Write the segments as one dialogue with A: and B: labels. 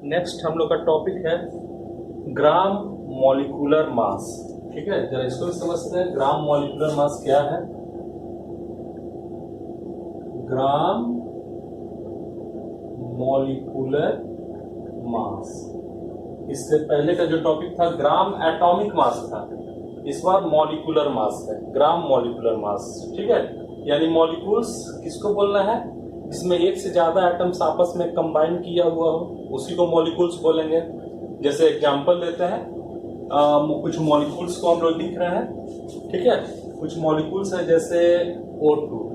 A: Next हम लोग का टॉपिक है ग्राम मॉलिक्यूलर मास। ठीक है, जरा इसको भी समझते हैं। ग्राम मॉलिक्यूलर मास क्या है? Gram molecular mass. इससे पहले का जो टॉपिक था ग्राम एटॉमिक मास था, इस बार मॉलिक्यूलर मास है, ग्राम मॉलिक्यूलर मास। ठीक है, यानी मॉलिक्यूल्स किसको बोलना है? जिसमें एक से ज्यादा एटम्स आपस में कंबाइन किया हुआ हो, उसी को मॉलिक्यूल्स बोलेंगे। जैसे एग्जांपल देते हैं, कुछ मॉलिक्यूल्स को हम लोग लिख रहे हैं। ठीक है, कुछ मॉलिक्यूल्स है जैसे O2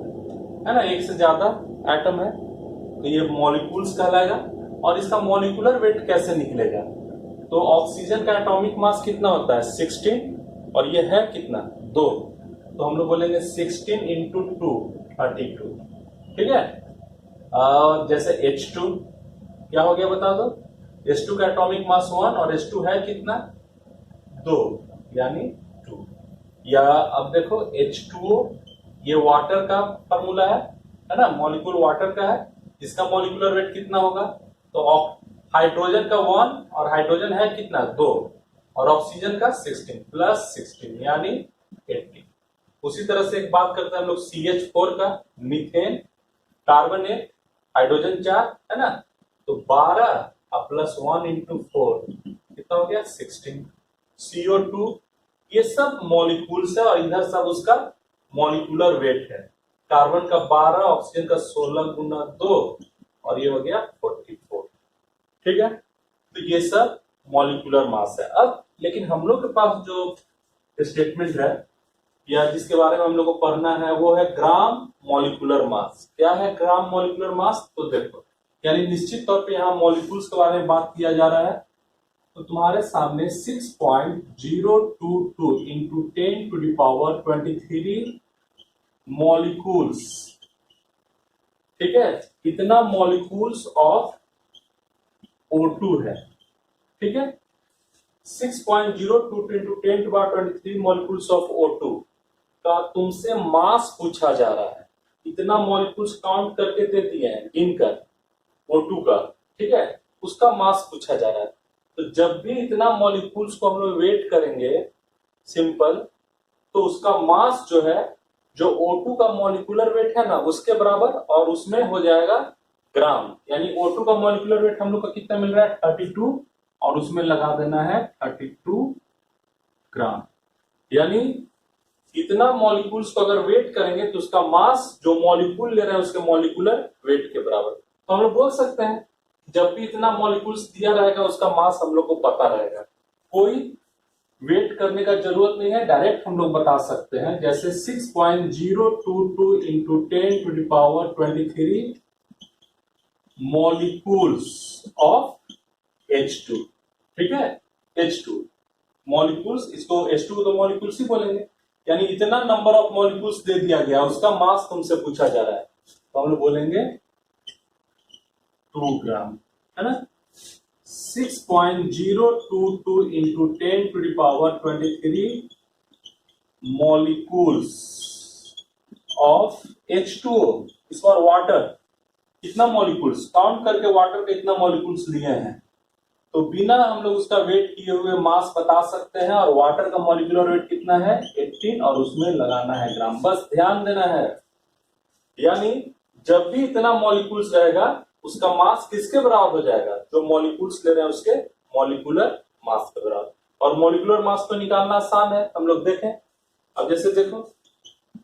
A: है ना, एक से ज्यादा एटम है तो ये मॉलिक्यूल्स कहलाएगा। और इसका मॉलिक्यूलर वेट कैसे निकलेगा? तो ऑक्सीजन का एटॉमिक मास कितना होता है? 16, और ये है कितना? 2। तो हम लोग बोलेंगे 16 इंटू 2 32। ठीक है, जैसे H2 क्या हो गया बता दो? H2 का एटॉमिक मास 1 और H2 है कितना? 2, यानी 2। या अब देखो H2O, ये वाटर का फॉर्मूला है ना, मॉलिक्यूल वाटर का है, इसका मॉलिक्यूलर वेट कितना होगा? तो हाइड्रोजन का 1 और हाइड्रोजन है कितना? 2, और ऑक्सीजन का 16 प्लस 16 यानी 80। उसी तरह से एक बात करते हैं हम लोग CH4 का, मीथेन, कार्बन 1, हाइड्रोजन 4 है ना, तो 12 प्लस 1 इंटू 4 कितना हो गया? 16। CO2, ये सब मॉलिक्यूल्स है और इधर सब उसका मॉलिक्यूलर वेट है। कार्बन का 12, ऑक्सीजन का 16 गुना 2, और ये हो गया 44। ठीक है, तो ये सब मॉलिक्यूलर मास है। अब लेकिन हम लोग के पास जो स्टेटमेंट है या जिसके बारे में हम लोग को पढ़ना है वो है ग्राम मॉलिक्यूलर मास। क्या है ग्राम मॉलिक्यूलर मास? तो देखो, यानी निश्चित तौर पे यहाँ मॉलिक्यूल्स के बारे में बात किया जा रहा है। तो तुम्हारे सामने 6.022 into 10 to the power 23 molecules. ठीक है, इतना मॉलिक्यूल्स ऑफ O2 है। ठीक है, 6.022 into 10 to power 23 molecules of O2 का तुमसे मास पूछा जा रहा है। इतना मॉलिक्यूल्स काउंट करके दे दिए हैं गिनकर O2 का। ठीक है, उसका मास पूछा जा रहा है। तो जब भी इतना मॉलिक्यूल्स को हम लोग वेट करेंगे सिंपल, तो उसका मास जो है, जो O2 का मॉलिक्यूलर वेट है ना उसके बराबर, और उसमें हो जाएगा ग्राम। यानी O2 का मॉलिक्यूलर वेट हम लोग का कितना मिल रहा है? 32, और उसमें लगा देना है 32 ग्राम। यानी इतना मॉलिक्यूल्स को अगर वेट करेंगे तो उसका मास जो मॉलिक्यूल ले रहे हैं उसके मॉलिक्यूलर वेट के बराबर। तो हम लोग बोल सकते हैं जब भी इतना मॉलिक्यूल्स दिया रहेगा उसका मास हम लोग को पता रहेगा, कोई वेट करने का जरूरत नहीं है, डायरेक्ट हम लोग बता सकते हैं। जैसे 6.022 into 10 to the power 23 molecules of H2। ठीक है, H2 मॉलिक्यूल्स, इसको H2 तो मॉलिक्यूल्स ही बोलेंगे। यानी इतना नंबर ऑफ मॉलिक्यूल्स दे दिया गया, उसका मास तुमसे पूछा जा रहा है, तो हम लोग बोलेंगे 2 ग्राम, है ना। 6.022 into 10 to the power 23 molecules of H2O, इस बार वाटर। कितना मॉलिक्यूल्स काउंट करके वाटर के इतना मॉलिक्यूल्स लिए हैं, तो बिना हम लोग उसका वेट किए हुए मास बता सकते हैं। और वाटर का मॉलिक्यूलर वेट कितना है? 18, और उसमें लगाना है ग्राम, बस ध्यान देना है। यानी जब भी इतना मॉलिक्यूल्स रहेगा उसका मास किसके बराबर हो जाएगा? जो मॉलिक्यूल्स ले रहे हैं उसके मॉलिक्यूलर मास के बराबर। और मॉलिक्यूलर मास तो निकालना आसान है, हम लोग देखें। अब जैसे देखो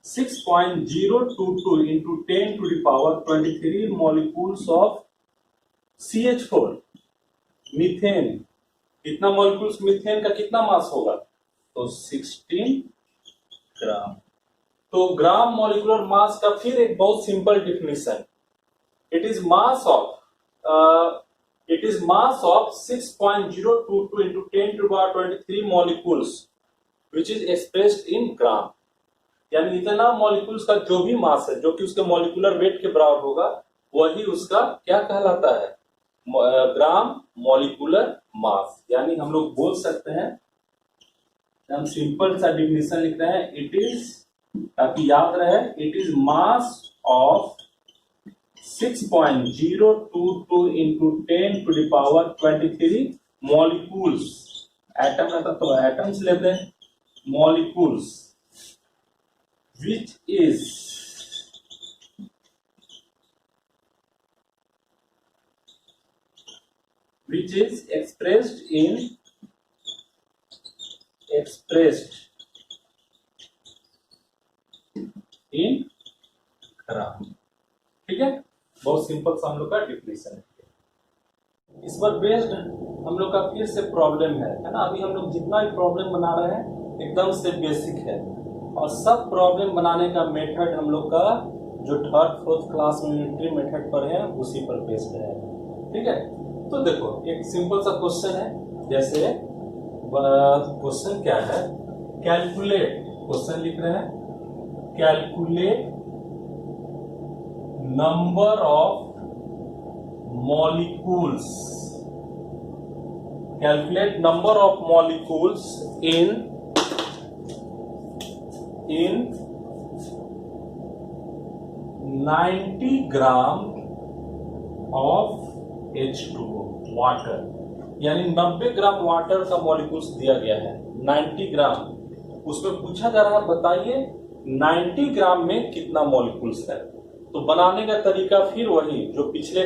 A: 6.022 into 10 to the power 23 molecules of CH4 methane. कितना मॉलिक्यूल्स मीथेन का कितना मास होगा? तो 16 ग्राम। तो ग्राम मॉलिक्यूलर मास का फिर एक बहुत simple definition, it is mass of 6.022 into 10 to the power 23 molecules which is expressed in ग्राम। यानी इतना मॉलिक्यूल्स का जो भी मास है जो कि उसके मॉलिक्यूलर वेट के बराबर होगा, वही उसका क्या कहलाता है? Gram molecular mass. यानी हम लोग बोल सकते हैं, हम सिंपल सा डिफिनेशन लिख रहे हैं, इट इज, ताकि याद रहे, it is mass of 6.022 into 10 to the power 23 molecules. Atom है तो एटम्स लेते हैं, molecules which is expressed in ग्राम। ठीक है, बहुत सिंपल सा हम लोग का डिफिनेशन है। इस पर बेस्ड हम लोग का फिर से प्रॉब्लम है ना। अभी हम लोग जितना भी प्रॉब्लम बना रहे हैं एकदम से बेसिक है, और सब प्रॉब्लम बनाने का मेथड हम लोग का जो थर्ड फोर्थ क्लास में यूनिटरी मेथड पर है उसी पर बेस्ड है। ठीक है, तो देखो एक सिंपल सा क्वेश्चन है, जैसे क्वेश्चन क्या है, कैलकुलेट, क्वेश्चन लिख रहे हैं calculate number of molecules, calculate number of molecules in 90 gram of H2O water, यानी 90 ग्राम वाटर का मॉलिक्यूल्स दिया गया है 90 ग्राम। उसमें पूछा जा रहा है बताइए 90 ग्राम में कितना मॉलिक्यूल्स है। तो बनाने का तरीका फिर वही जो पिछले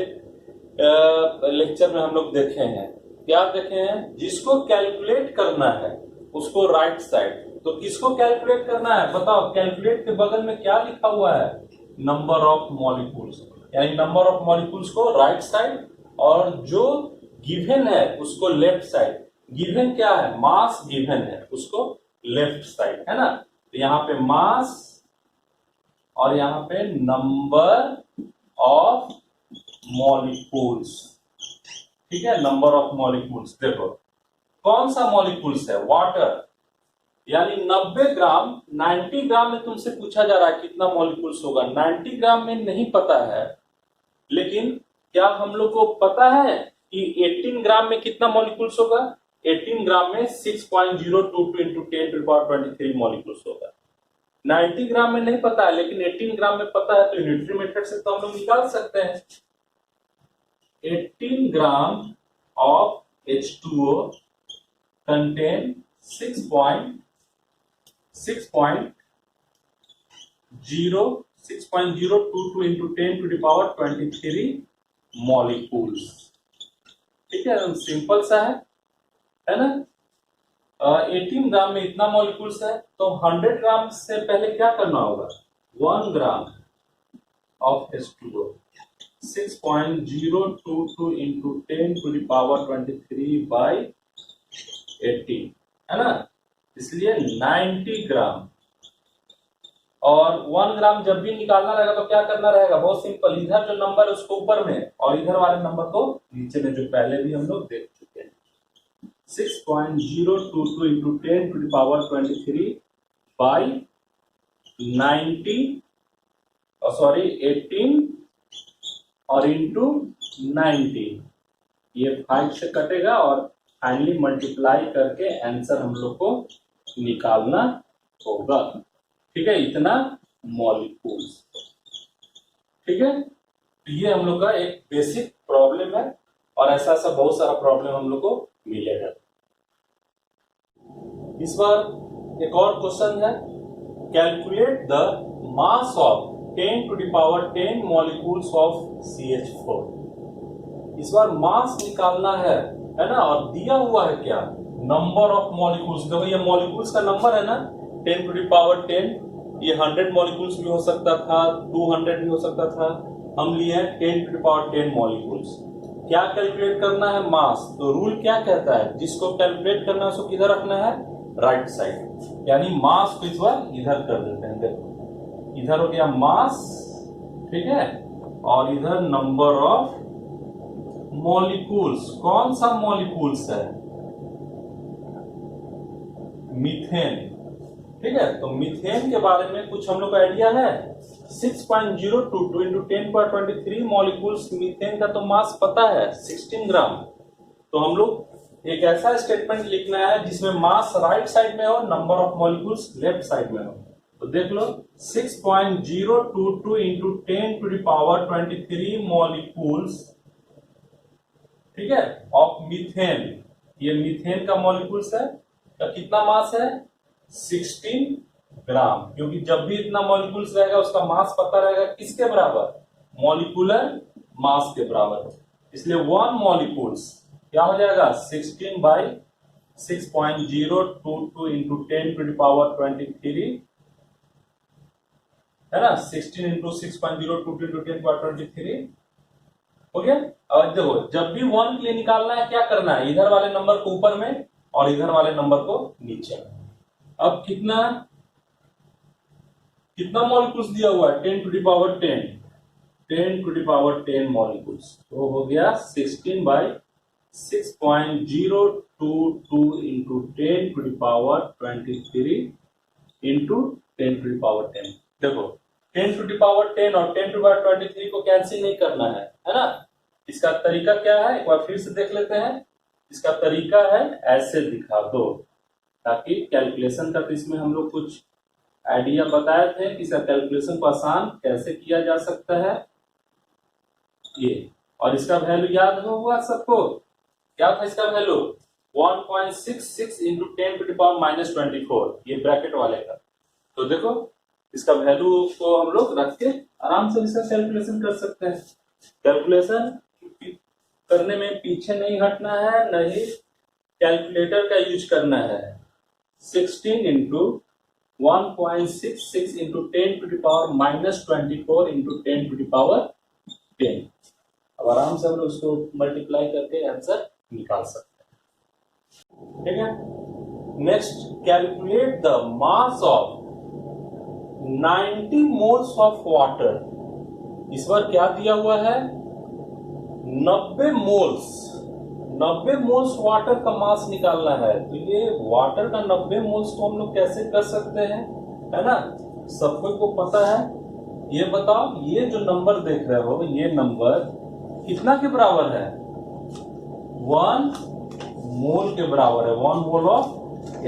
A: लेक्चर में हम लोग देखे हैं। क्या देखे हैं, जिसको कैलकुलेट करना है उसको राइट साइड, तो किसको कैलकुलेट करना है बताओ, कैलकुलेट के बगल में क्या लिखा हुआ है, नंबर ऑफ मॉलिक्यूल्स, यानी नंबर ऑफ मॉलिक्यूल्स को राइट साइड, और जो गिवन है उसको लेफ्ट साइड। गिवन क्या है, मास गिवन है, उसको लेफ्ट साइड, है ना। तो यहाँ पे मास और यहाँ पे नंबर ऑफ मॉलिक्यूल्स। ठीक है, नंबर ऑफ मॉलिक्यूल्स। देखो कौन सा मॉलिक्यूल्स है, वाटर, यानी 90 ग्राम, 90 ग्राम में तुमसे पूछा जा रहा है कितना मॉलिक्यूल्स होगा। 90 ग्राम में नहीं पता है, लेकिन क्या हम लोग को पता है कि 18 ग्राम में कितना मॉलिक्यूल्स होगा। 18 ग्राम में 6.022 into 10 to the power 23 molecules होगा। 90 ग्राम में नहीं पता है, लेकिन 18 ग्राम में पता है, तो यूनिटरी मेथड से तो हम लोग निकाल सकते हैं। 18 ग्राम of H2O contain 6.022 into 10 to the power 23 molecules। ठीक है, सिंपल सा है ना। 18 ग्राम में इतना मॉलिक्यूल्स है, तो 100 ग्राम से पहले क्या करना होगा, 1 gram of H2O 6.022 into 10 to the power 23 by 18, है ना। इसलिए 90 ग्राम, और 1 ग्राम जब भी निकालना रहेगा तो क्या करना रहेगा, बहुत सिंपल, इधर जो नंबर है उसको ऊपर में और इधर वाले नंबर को नीचे में, जो पहले भी हम लोग देख चुके हैं। 6.022 into 10 to the power 23 by 18 और इंटू 90, ये 5 से कटेगा और फाइनली मल्टीप्लाई करके आंसर हम लोग को निकालना होगा। ठीक है, इतना मॉलिक्यूल्स। ठीक है, तो ये हम लोग का एक बेसिक प्रॉब्लम है, और ऐसा ऐसा बहुत सारा प्रॉब्लम हम लोग को मिलेगा। इस बार एक और क्वेश्चन है, calculate the mass of 10 to the power 10 molecules of CH4। इस बार मास निकालना है ना, और दिया हुआ है क्या, नंबर ऑफ मॉलिक्यूल्स। देखो ये मॉलिक्यूल्स का नंबर है ना 10 to the power 10, ये 100 मॉलिक्यूल्स भी हो सकता था, 200 भी हो सकता था, हम लिए हैं 10 to the power 10 मॉलिक्यूल्स। क्या कैलकुलेट करना है, मास। तो रूल क्या कहता है, जिसको कैलकुलेट करना है उसको किधर रखना है, राइट साइड, यानी मास को इस बार इधर कर देते हैं। देखो इधर हो गया मास, ठीक है, और इधर नंबर ऑफ मॉलिक्यूल्स। कौन सा मॉलिक्यूल्स है, मीथेन। ठीक है, तो मीथेन के बारे में कुछ हम लोग का आइडिया है। 6.022 इंटू 10⁻23 मॉलिक्यूल्स मीथेन का तो मास पता है 16 ग्राम। तो हम लोग एक ऐसा स्टेटमेंट लिखना है जिसमें मास राइट साइड में हो, number of molecules left side में हो। तो देख लो 6.022 into 10 to the power 23 molecules, ठीक है, ऑफ मीथेन। ये मीथेन का मॉलिक्यूल्स है, तो कितना मास है 16 ग्राम, क्योंकि जब भी इतना मॉलिक्यूल्स रहेगा उसका मास पता रहेगा किसके बराबर, मॉलिक्यूलर मास के बराबर। इसलिए 1 मॉलिक्यूल्स क्या हो जाएगा 16 by 6.022 into 10 to the power 23, है ना, 16 into 6.022 into 10 to the power 23 हो गया। अब देखो जब भी 1 के लिए निकालना है क्या करना है, इधर वाले नंबर को ऊपर में और इधर वाले नंबर को नीचे में। अब कितना मॉलिक्यूल्स दिया हुआ है 10 टू द पावर 10 मॉलिक्यूल्स, तो हो गया 16 by 6.022 into 10 to the power 23 into 10 to the power 10। देखो 10 टू द पावर 10 और 10 टू द पावर 23 को कैंसिल नहीं करना है ना। इसका तरीका क्या है एक बार फिर से देख लेते हैं। इसका तरीका है ऐसे दिखा दो, ताकि कैलकुलेशन का, तो इसमें हम लोग कुछ आइडिया बताए थे कि इसका कैलकुलेशन को आसान कैसे किया जा सकता है ये। और इसका वैल्यू याद होगा सबको, क्या था इसका value 1.66 into 10 to the power -24, ये ब्रैकेट वाले का। तो देखो इसका वैल्यू को हम लोग रख के आराम से इसका कैलकुलेशन कर सकते हैं। कैलकुलेशन करने में पीछे नहीं हटना है, नहीं कैलकुलेटर का यूज करना है। 16 into 1.66 into 10 to the power -24 into 10 to the power 10। अब आराम से हम लोग उसको मल्टीप्लाई करके आंसर निकाल सकते हैं, ठीक है। Next, calculate the mass of 90 moles of water. इस बार क्या दिया हुआ है 90 मोल्स वाटर का मास निकालना है। तो ये वाटर का 90 मोल्स को हम लोग कैसे कर सकते हैं, है ना, सबको को पता है। ये बताओ ये जो नंबर देख रहे हो ये नंबर कितना के बराबर है, 1 मोल के बराबर है, 1 मोल ऑफ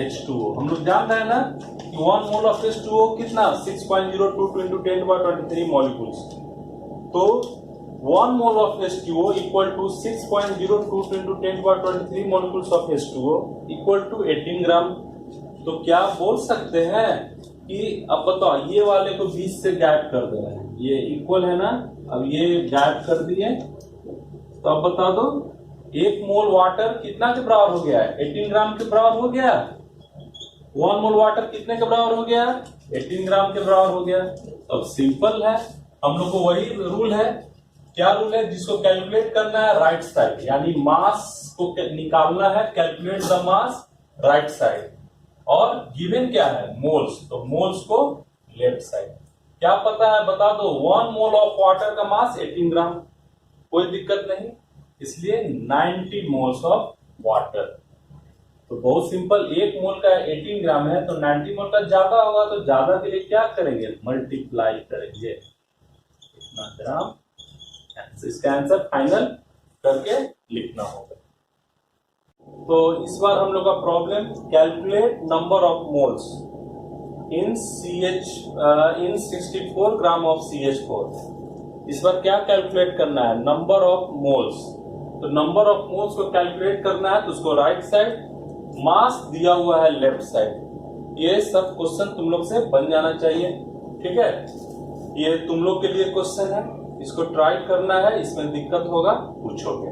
A: H2O। हम लोग जान रहे हैं ना कि 1 मोल ऑफ H2O कितना 6.022 into 10 to the power 23 molecules. तो 1 mole of H2O equal to 6.022 into 10 to the power 23 molecules of H2O equal to 18 gram. तो क्या बोल सकते हैं कि, अब बताओ ये वाले को 20 से गायब कर दे रहे हैं, ये इक्वल है ना, अब ये गायब कर दिए, तो अब बता दो 1 मोल वाटर कितना के बराबर हो गया है, 18 ग्राम के बराबर हो गया। 1 मोल वाटर कितने के बराबर हो गया, 18 ग्राम के बराबर हो गया। अब सिंपल है, हम लोग को वही रूल है, क्या रूल है, जिसको कैलकुलेट करना है राइट साइड, यानी मास को निकालना है, calculate the mass right side, और गिवन क्या है मोल्स, तो मोल्स को लेफ्ट साइड। क्या पता है बता दो, 1 मोल ऑफ वाटर का मास 18 ग्राम, कोई दिक्कत नहीं, इसलिए 90 मोल्स ऑफ वाटर। तो बहुत सिंपल, 1 मोल का 18 ग्राम है तो 90 मोल का ज्यादा होगा, तो ज्यादा के लिए क्या करेंगे, मल्टीप्लाई करेंगे इतना ग्राम। इसका आंसर फाइनल करके लिखना होगा। तो इस बार हम लोग का problem, calculate number of moles in 64 gram of CH4। इस बार क्या कैलकुलेट करना है, नंबर ऑफ मोल्स। तो नंबर ऑफ मोल्स को कैलकुलेट करना है, तो उसको राइट साइड, मास दिया हुआ है लेफ्ट साइड। ये सब क्वेश्चन तुम लोग से बन जाना चाहिए, ठीक है। ये तुम लोग के लिए क्वेश्चन है, इसको ट्राई करना है, इसमें दिक्कत होगा पूछोगे।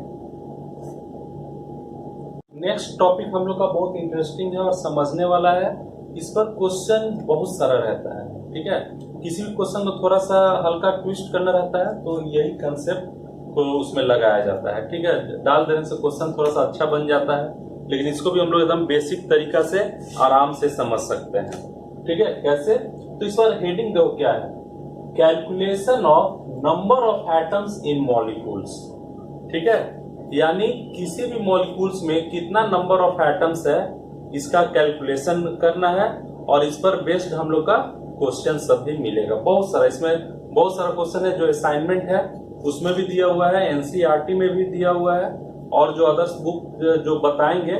A: नेक्स्ट टॉपिक हम लोग का बहुत इंटरेस्टिंग है और समझने वाला है। इस पर क्वेश्चन बहुत सारा रहता है, ठीक है। किसी भी क्वेश्चन को थोड़ा सा हल्का ट्विस्ट करना रहता है, तो यही कंसेप्ट को उसमें लगाया जाता है, ठीक है। डाल देने से क्वेश्चन थोड़ा सा अच्छा बन जाता है, लेकिन इसको भी हम लोग एकदम बेसिक तरीका से आराम से समझ सकते हैं, ठीक है। कैसे, तो इस बार हेडिंग दो क्या है, calculation of number of atoms in molecules, ठीक है। यानी किसी भी मॉलिक्यूल्स में कितना नंबर ऑफ एटम्स है, इसका कैलकुलेशन करना है, और इस पर बेस्ड हम लोग का क्वेश्चन सब भी मिलेगा। बहुत सारा, इसमें बहुत सारा क्वेश्चन है जो असाइनमेंट है उसमें भी दिया हुआ है, NCERT में भी दिया हुआ है, और जो अदर्स बुक जो बताएंगे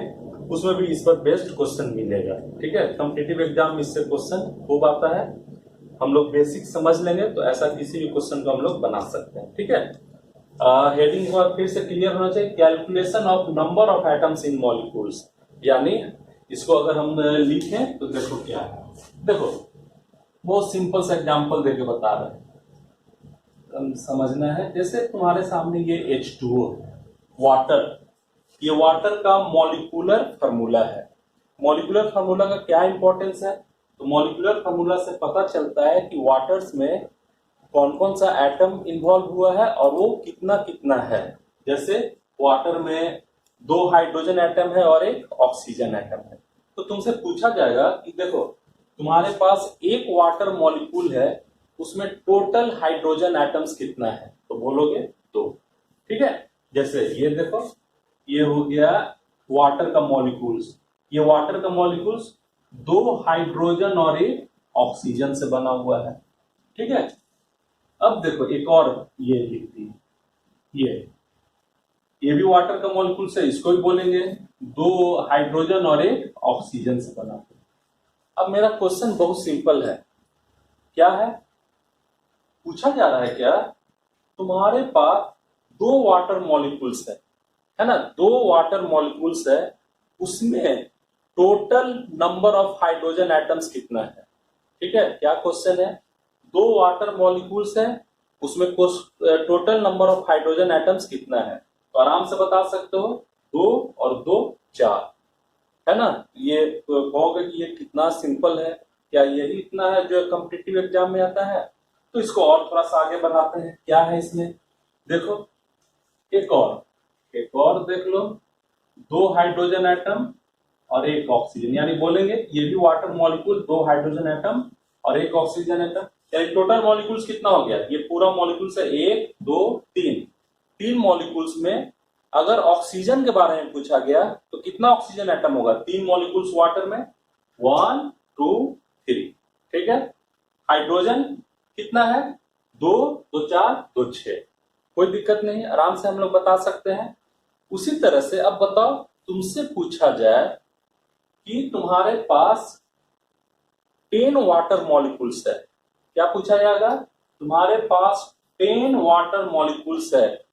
A: उसमें भी इस पर बेस्ड क्वेश्चन मिलेगा, ठीक है। कॉम्पिटिटिव एग्जाम में इससे क्वेश्चन खूब आता है। हम लोग बेसिक समझ लेंगे तो ऐसा किसी भी क्वेश्चन को हम लोग बना सकते हैं। ठीक है, हेडिंग फिर से क्लियर होना चाहिए, calculation of number of atoms in molecules, यानी इसको अगर हम लिखें तो देखो क्या है। देखो बहुत सिंपल सा एग्जांपल देके बता रहे हैं, समझना है। जैसे तुम्हारे सामने ये H2O वाटर, ये वाटर का मॉलिक्यूलर फार्मूला है। मॉलिक्यूलर फार्मूला का क्या इंपॉर्टेंस है? तो मॉलिक्यूलर फार्मूला से पता चलता है कि वाटर्स में कौन कौन सा एटम इन्वॉल्व हुआ है और वो कितना कितना है। जैसे वाटर में 2 हाइड्रोजन एटम है और 1 ऑक्सीजन एटम है। तो तुमसे पूछा जाएगा कि देखो तुम्हारे पास एक वाटर मॉलिक्यूल है, उसमें टोटल हाइड्रोजन एटम्स कितना है? तो बोलोगे 2। ठीक है, जैसे ये देखो, ये हो गया वाटर का मॉलिक्यूल्स। ये वाटर का मॉलिक्यूल्स 2 हाइड्रोजन और 1 ऑक्सीजन से बना हुआ है। ठीक है, अब देखो एक और ये लिख दी, ये भी वाटर का मॉलिक्यूल से, इसको भी बोलेंगे 2 हाइड्रोजन और 1 ऑक्सीजन से बना हुआ। अब मेरा क्वेश्चन बहुत सिंपल है, क्या है? पूछा जा रहा है क्या तुम्हारे पास 2 वाटर मॉलिक्यूल्स है ना, 2 वाटर मॉलिक्यूल्स है, उसमें total number of hydrogen atoms कितना है? ठीक है, क्या क्वेश्चन है? 2 वाटर मॉलिक्यूल्स है, उसमें total number of hydrogen atoms कितना है? तो आराम से बता सकते हो, 2 और 2 4, है ना। ये कहोगे कि ये कितना सिंपल है, क्या यही इतना है जो कॉम्पिटिटिव एग्जाम में आता है? तो इसको और थोड़ा सा आगे बढ़ाते हैं। क्या है इसमें? देखो एक और देख लो, 2 हाइड्रोजन एटम और 1 ऑक्सीजन, यानी बोलेंगे ये भी वाटर मॉलिक्यूल, 2 हाइड्रोजन एटम और 1 ऑक्सीजन एटम, यानी टोटल मॉलिक्यूल्स कितना हो गया? ये पूरा मॉलिक्यूल्स है 1 2 3 मॉलिक्यूल्स में अगर ऑक्सीजन के बारे में पूछा गया तो कितना ऑक्सीजन एटम होगा? 3 मॉलिक्यूल्स वाटर में, 1 2 3। ठीक है, हाइड्रोजन कितना है? 2 2 4 2 6, कोई दिक्कत नहीं, आराम से हम लोग बता सकते हैं। उसी तरह से अब बताओ, तुमसे पूछा जाए कि तुम्हारे पास 10 वाटर मॉलिक्यूल्स है, क्या पूछा जाएगा? तुम्हारे पास 10 वाटर मॉलिक्यूल्स है,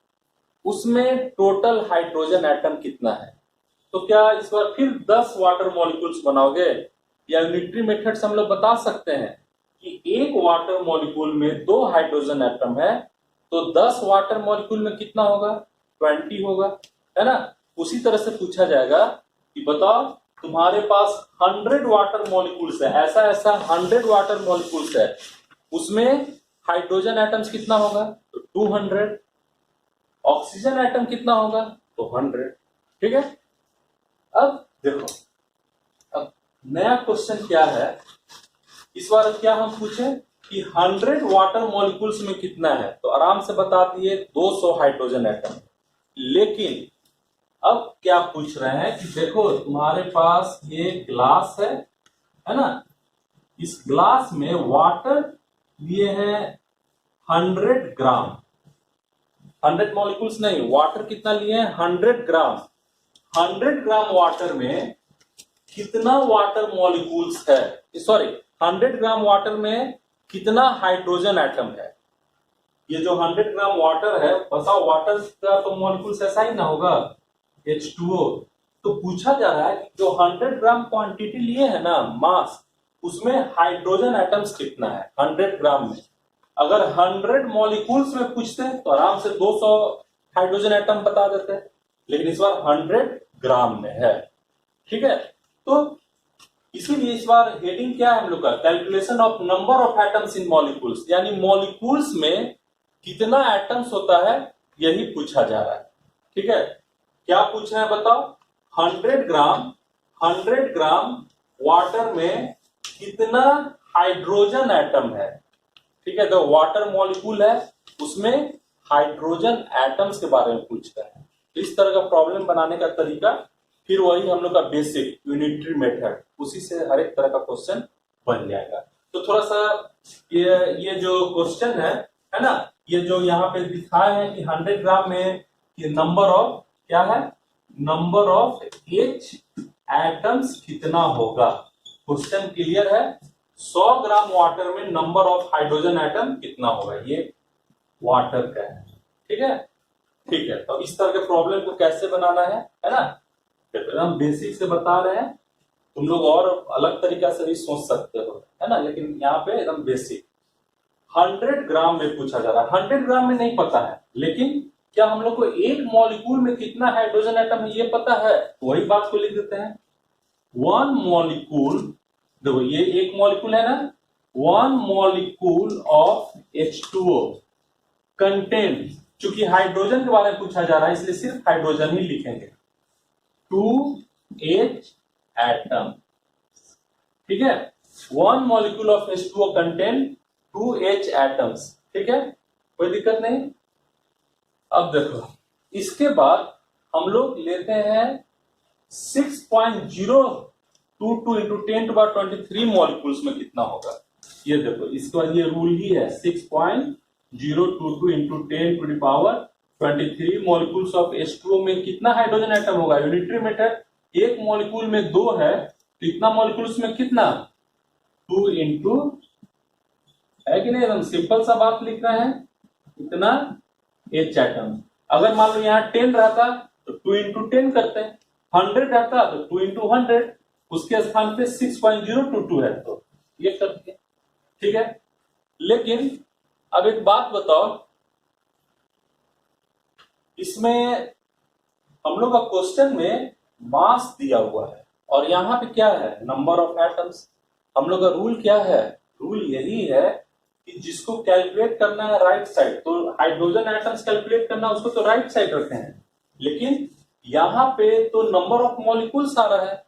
A: उसमें टोटल हाइड्रोजन एटम कितना है? तो क्या इस बार फिर 10 वाटर मॉलिक्यूल्स बनाओगे, या यूनिटरी मेथड से हम लोग बता सकते हैं कि एक वाटर मॉलिक्यूल में 2 हाइड्रोजन एटम है, तो 10 वाटर मॉलिक्यूल में कितना होगा? 20 होगा, है ना। उसी तरह से पूछा जाएगा कि बताओ तुम्हारे पास 100 वाटर मॉलिक्यूल्स है, ऐसा 100 वाटर मॉलिक्यूल्स है, उसमें हाइड्रोजन एटम्स कितना होगा? तो 200। ऑक्सीजन एटम कितना होगा? तो 100। ठीक है, अब देखो, अब नया क्वेश्चन क्या है इस बार? क्या हम पूछे कि 100 वाटर मॉलिक्यूल्स में कितना है? तो आराम से बता दिए 200 हाइड्रोजन एटम। लेकिन अब क्या पूछ रहे हैं कि देखो तुम्हारे पास ये ग्लास है ना, इस ग्लास में वाटर लिए हैं 100 ग्राम, 100 मॉलिक्यूल्स नहीं, वाटर कितना लिए हैं? 100 ग्राम। 100 ग्राम वाटर में कितना वाटर मॉलिक्यूल्स है? सॉरी, 100 ग्राम वाटर में कितना हाइड्रोजन एटम है? ये जो 100 ग्राम वाटर है, बताओ वाटर का तो मॉलिक्यूल्स ऐसा ही ना होगा, H2O। तो पूछा जा रहा है कि जो 100 ग्राम क्वांटिटी लिए है ना, मास, उसमें हाइड्रोजन एटम्स कितना है 100 ग्राम में? अगर 100 मॉलिक्यूल्स में पूछते हैं तो आराम से 200 हाइड्रोजन एटम बता देते हैं, लेकिन इस बार 100 ग्राम में है। ठीक है, तो इसीलिए इस बार हेडिंग क्या है हम लोग का? Calculation of number of atoms in molecules, यानी मॉलिक्यूल्स में कितना एटम्स होता है यही पूछा जा रहा है। ठीक है, क्या पूछ रहे हैं बताओ? 100 ग्राम वाटर में कितना हाइड्रोजन एटम है? ठीक है, तो वाटर मॉलिक्यूल है, उसमें हाइड्रोजन एटम्स के बारे में पूछ रहे हैं। तो इस तरह का प्रॉब्लम बनाने का तरीका फिर वही हम लोग का बेसिक यूनिटरी मेथड, उसी से हर एक तरह का क्वेश्चन बन जाएगा। तो थोड़ा सा ये जो क्वेश्चन है ना, ये जो यहाँ पे दिखाए हैं कि 100 ग्राम में नंबर ऑफ क्या है? नंबर ऑफ H एटम्स कितना होगा? क्वेश्चन क्लियर है? 100 ग्राम वाटर में नंबर ऑफ हाइड्रोजन एटम कितना होगा, ये वाटर का है। ठीक है, ठीक है। तो इस तरह के प्रॉब्लम को कैसे बनाना है ना, तो हम बेसिक से बता रहे हैं, तुम लोग और अलग तरीका से भी सोच सकते हो, है ना, लेकिन यहाँ पे एकदम बेसिक 100 ग्राम में पूछा जा रहा है। 100 ग्राम में नहीं पता है, लेकिन क्या हम लोग को एक मॉलिक्यूल में कितना हाइड्रोजन एटम है ये पता है, तो वही बात को लिख देते हैं। 1 मॉलिक्यूल, देखो ये एक मॉलिक्यूल है ना, 1 मॉलिक्यूल ऑफ H2O कंटेन, चूंकि हाइड्रोजन के बारे में पूछा जा रहा है इसलिए सिर्फ हाइड्रोजन ही लिखेंगे, 2H एटम। ठीक है, 1 molecule of H2O contain 2H atoms. ठीक है, कोई दिक्कत नहीं। अब देखो इसके बाद हम लोग लेते हैं 6.022 इंटू 10⁻23 मॉलिक्यूल्स में कितना होगा, ये देखो इसके बाद ये रूल ही है 6.022 इंटू 10⁻23 मॉलिक्यूल्स ऑफ H2O में कितना हाइड्रोजन एटम होगा। यूनिटरी मेथड, एक मॉलिक्यूल में 2 है तो इतना मॉलिक्यूल्स में कितना 2 इंटू, है कि नहीं, एकदम सिंपल सा बात लिख रहे हैं, इतना H एटम। अगर मान लो यहाँ 10 रहता तो 2 इंटू 10 करते हैं, 100 रहता तो 2 इंटू 100, उसके स्थान पे 6.022 है तो ये करते हैं। ठीक है, लेकिन अब एक बात बताओ, इसमें हम लोग का क्वेश्चन में मास दिया हुआ है और यहाँ पे क्या है, नंबर ऑफ एटम्स। हम लोग का रूल क्या है, रूल यही है कि जिसको कैलकुलेट करना है राइट साइड, तो हाइड्रोजन एटम्स कैलकुलेट करना उसको तो राइट साइड रखते हैं, लेकिन यहाँ पे तो नंबर ऑफ मॉलिक्यूल्स आ रहा है,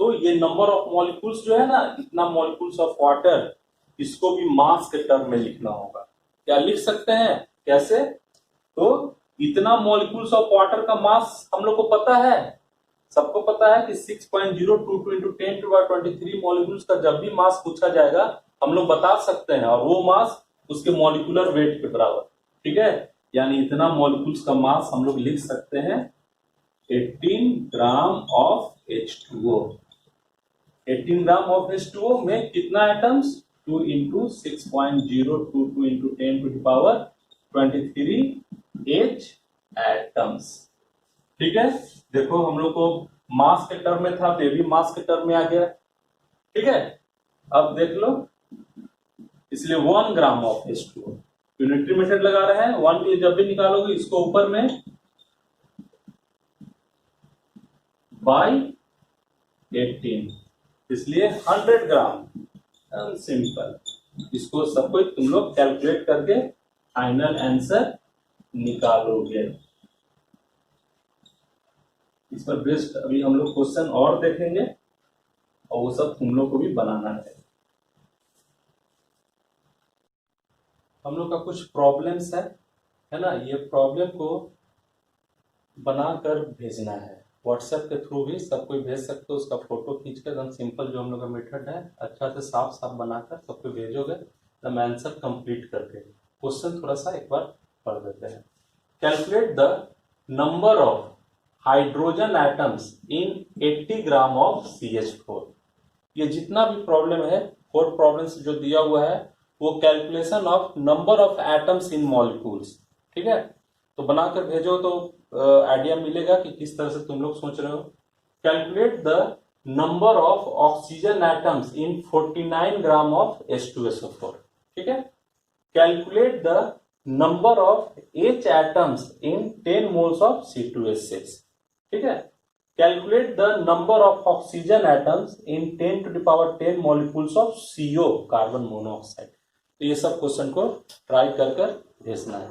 A: तो ये नंबर ऑफ मॉलिक्यूल्स जो है ना, इतना मॉलिक्यूल्स ऑफ वाटर, इसको भी मास के टर्म में लिखना होगा। क्या लिख सकते हैं, कैसे, तो इतना मॉलिक्यूल्स ऑफ वाटर का मास हम लोग को पता है, सबको पता है कि 6.022 इंटू 10⁻23 मॉलिक्यूल्स का जब भी मास पूछा जाएगा हम लोग बता सकते हैं, और वो मास उसके मॉलिक्यूलर वेट के बराबर। ठीक है, यानी इतना मॉलिक्यूल्स का मास हम लोग लिख सकते हैं 18 gram of H2O। 18 gram of H2O में कितना atoms, 2 into 6.022 into 10⁻23 H atoms. ठीक है, देखो हम लोग को मास के टर्म में था तो ये भी मास के टर्म में आ गया। ठीक है, अब देख लो, इसलिए 1 gram of H2O, unitary method लगा रहे हैं, 1 के लिए जब भी निकालोगे इसको ऊपर में बाई 18, इसलिए 100 ग्राम, सिंपल। इसको सब कुछ तुम लोग कैलकुलेट करके फाइनल आंसर निकालोगे। इस पर बेस्ड अभी हम लोग क्वेश्चन और देखेंगे और वो सब तुम लोग को भी बनाना है। हम लोग का कुछ प्रॉब्लम्स है ना, ये प्रॉब्लम को बनाकर भेजना है, व्हाट्सएप के थ्रू भी सब कोई भेज सकते हो, उसका फोटो खींचकर एकदम सिंपल जो हम लोग का मेथड है अच्छा से साफ साफ बनाकर सबको भेजोगे तो आंसर कंप्लीट करके। क्वेश्चन थोड़ा सा एक बार पढ़ देते हैं। Calculate the number of hydrogen atoms in 80 gram of CH4। ये जितना भी प्रॉब्लम है, 4 प्रॉब्लम्स जो दिया हुआ है वो calculation of number of atoms in molecules. ठीक है, तो बनाकर भेजो तो आइडिया मिलेगा कि किस तरह से तुम लोग सोच रहे हो। Calculate the number of oxygen atoms in 49 gram of H2SO4। ठीक है, calculate the number of H atoms in 10 moles of C2H6। ठीक है, calculate the number of oxygen atoms in 10⁻10 molecules of CO carbon monoxide. तो ये सब question को try कर भेजना है।